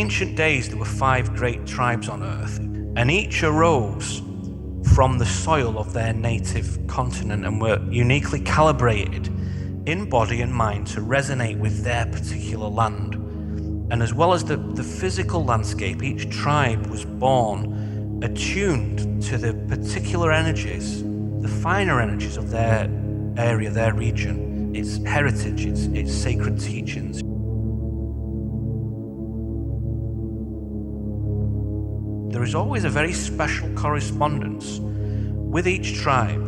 ancient days, there were 5 great tribes on earth, and each arose from the soil of their native continent and were uniquely calibrated in body and mind to resonate with their particular land. And as well as the physical landscape, each tribe was born attuned to the particular energies, the finer energies of their area, their region, its heritage, its sacred teachings. There is always a very special correspondence with each tribe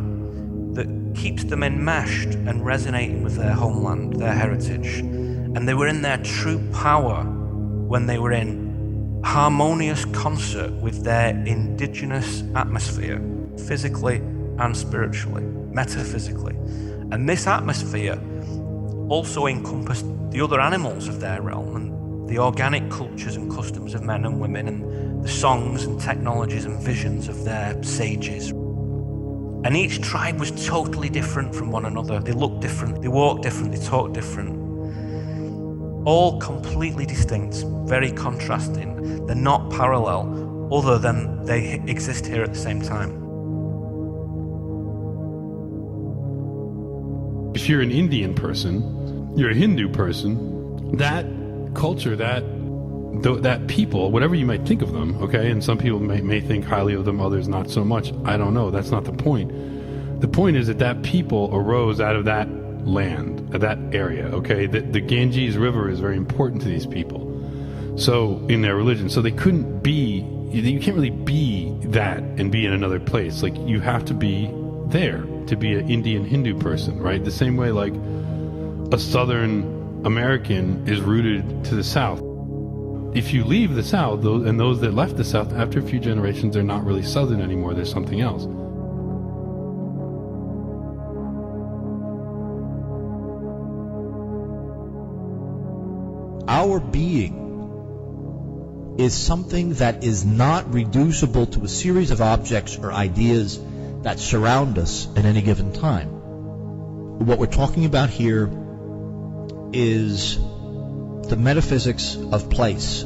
that keeps them enmeshed and resonating with their homeland, their heritage. And they were in their true power when they were in harmonious concert with their indigenous atmosphere, physically and spiritually, metaphysically. And this atmosphere also encompassed the other animals of their realm and the organic cultures and customs of men and women and the songs and technologies and visions of their sages. And each tribe was totally different from one another. They looked different, they walked different, they talked different. All completely distinct, very contrasting. They're not parallel, other than they exist here at the same time. If you're an Indian person, you're a Hindu person, that culture, that people, whatever you might think of them, okay, and some people may think highly of them, others not so much. I don't know. That's not the point. The point is that people arose out of that land, that area, okay? The Ganges River is very important to these people. So, in their religion, so they couldn't be, you can't really be that and be in another place. Like, you have to be there to be an Indian Hindu person, right? The same way, like, a Southern American is rooted to the South. If you leave the South, those that left the South, after a few generations, they're not really Southern anymore, there's something else. Our being is something that is not reducible to a series of objects or ideas that surround us at any given time. What we're talking about here is the metaphysics of place.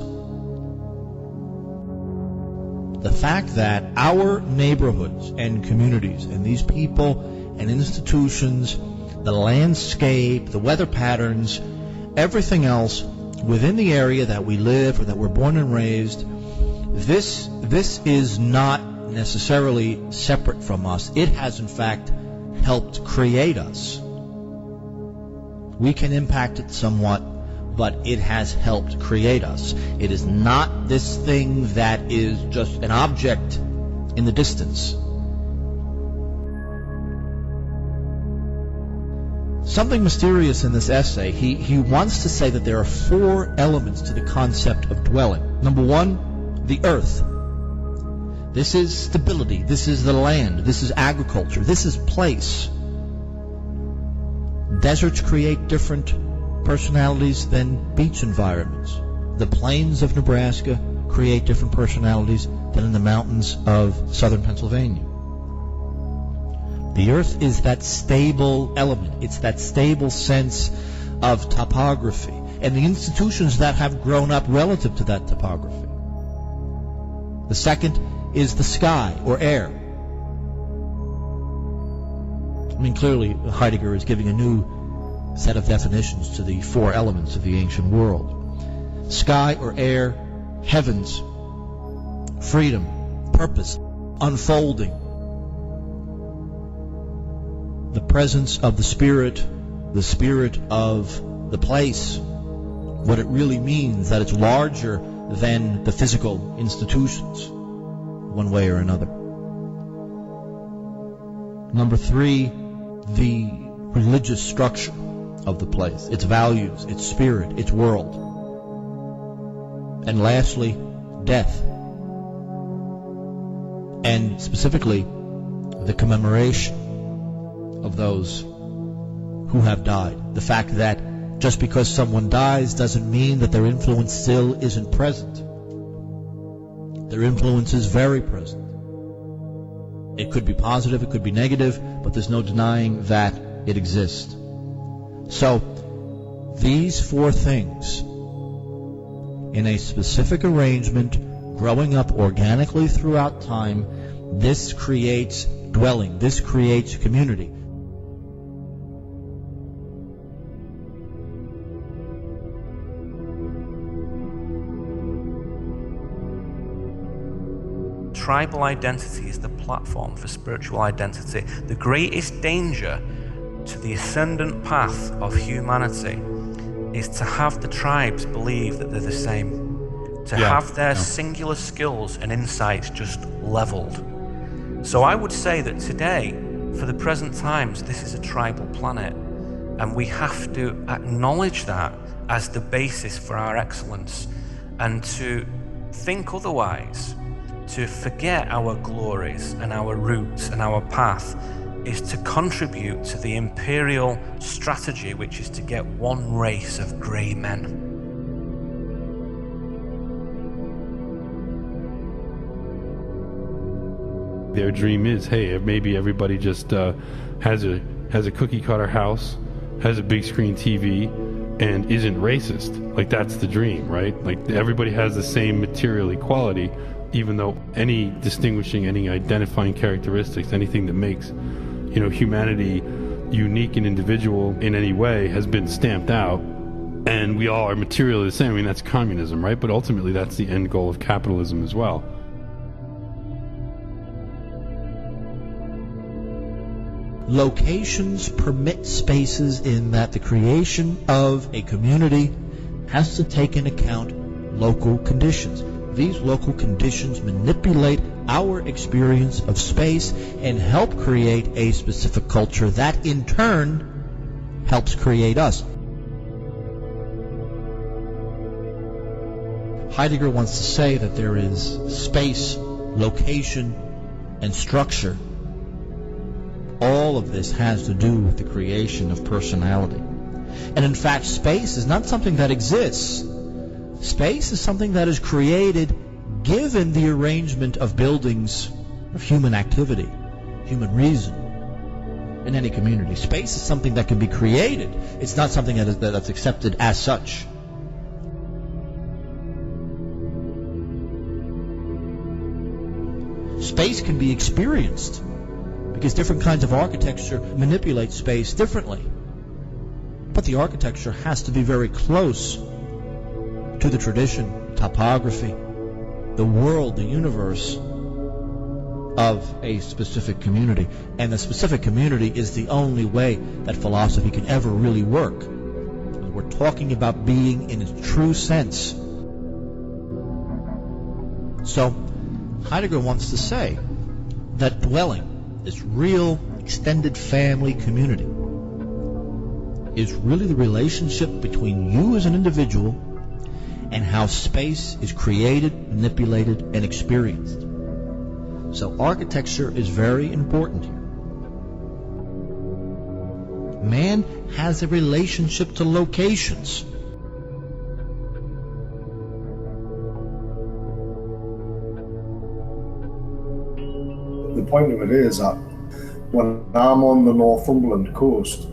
The fact that our neighborhoods and communities and these people and institutions, the landscape, the weather patterns, everything else within the area that we live or that we're born and raised, this is not necessarily separate from us. It has in fact helped create us. We can impact it somewhat, but it has helped create us. It is not this thing that is just an object in the distance. Something mysterious in this essay. He wants to say that there are 4 elements to the concept of dwelling. Number 1, the earth. This is stability. This is the land. This is agriculture. This is place. Deserts create different personalities than beach environments. The plains of Nebraska create different personalities than in the mountains of southern Pennsylvania. The earth is that stable element. It's that stable sense of topography and the institutions that have grown up relative to that topography. The second is the sky or air. I mean, clearly Heidegger is giving a new set of definitions to the 4 elements of the ancient world. Sky or air, heavens, freedom, purpose, unfolding. The presence of the spirit of the place, what it really means, that it's larger than the physical institutions, one way or another. Number 3, the religious structure of the place, its values, its spirit, its world. And lastly, death. And specifically, the commemoration of those who have died. The fact that just because someone dies doesn't mean that their influence still isn't present. Their influence is very present. It could be positive, it could be negative, but there's no denying that it exists. So, these 4 things in a specific arrangement, growing up organically throughout time, this creates dwelling, this creates community. Tribal identity is the platform for spiritual identity. The greatest danger to the ascendant path of humanity is to have the tribes believe that they're the same, to have their singular skills and insights just leveled. So I would say that today, for the present times, this is a tribal planet, and we have to acknowledge that as the basis for our excellence, and to think otherwise, to forget our glories and our roots and our path, is to contribute to the imperial strategy, which is to get one race of grey men. Their dream is, hey, maybe everybody just has a cookie cutter house, has a big screen TV, and isn't racist. Like, that's the dream, right? Like, everybody has the same material equality, even though any distinguishing, any identifying characteristics, anything that makes, humanity unique and individual in any way has been stamped out, and we all are materially the same. I mean, that's communism, right? But ultimately, that's the end goal of capitalism as well. Locations permit spaces in that the creation of a community has to take into account local conditions. These local conditions manipulate our experience of space and help create a specific culture that in turn helps create us. Heidegger wants to say that there is space, location, and structure. All of this has to do with the creation of personality. And in fact, space is not something that exists. Space is something that is created given the arrangement of buildings of human activity, human reason, in any community. Space is something that can be created. It's not something that's accepted as such. Space can be experienced because different kinds of architecture manipulate space differently. But the architecture has to be very close to the tradition, topography, the world, the universe of a specific community. And the specific community is the only way that philosophy can ever really work. We're talking about being in its true sense. So, Heidegger wants to say that dwelling, this real extended family community, is really the relationship between you as an individual and how space is created, manipulated, and experienced. So architecture is very important here. Man has a relationship to locations. The point of it is that when I'm on the Northumberland coast,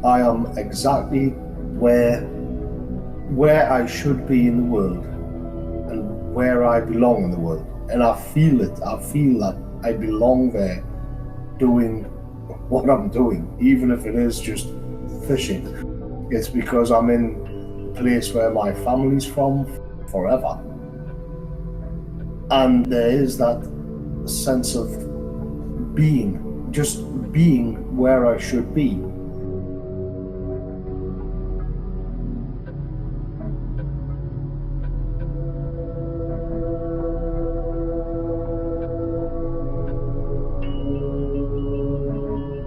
I am exactly where I should be in the world and where I belong in the world. And I feel it. I feel that I belong there doing what I'm doing, even if it is just fishing. It's because I'm in a place where my family's from forever. And there is that sense of being, just being where I should be.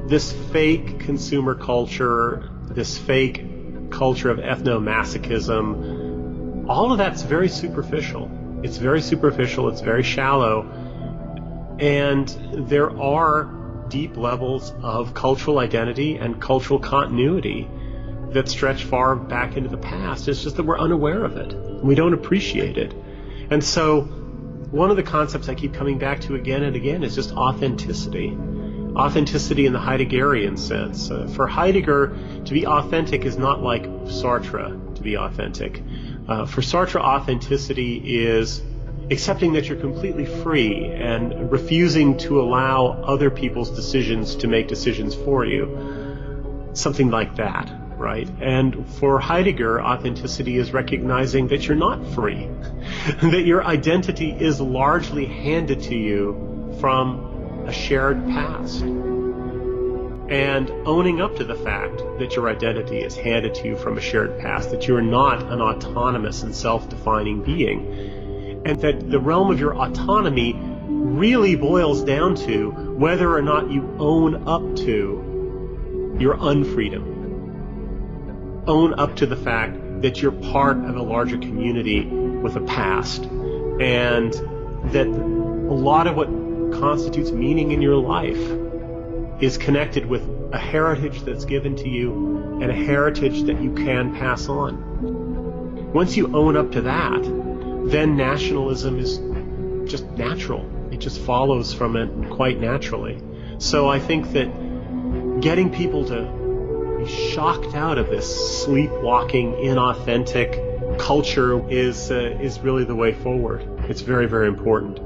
This fake consumer culture, this fake culture of ethnomasochism, all of that's very superficial. It's very superficial, it's very shallow, and there are deep levels of cultural identity and cultural continuity that stretch far back into the past. It's just that we're unaware of it. We don't appreciate it. And so one of the concepts I keep coming back to again and again is just authenticity. Authenticity in the Heideggerian sense. For Heidegger, to be authentic is not like Sartre to be authentic. For Sartre, authenticity is accepting that you're completely free and refusing to allow other people's decisions to make decisions for you. Something like that, right? And for Heidegger, authenticity is recognizing that you're not free, that your identity is largely handed to you from a shared past. And owning up to the fact that your identity is handed to you from a shared past, that you're not an autonomous and self-defining being, and that the realm of your autonomy really boils down to whether or not you own up to your unfreedom. Own up to the fact that you're part of a larger community with a past, and that a lot of what constitutes meaning in your life is connected with a heritage that's given to you and a heritage that you can pass on. Once you own up to that, then nationalism is just natural. It just follows from it quite naturally. So I think that getting people to be shocked out of this sleepwalking, inauthentic culture is really the way forward. It's very, very important.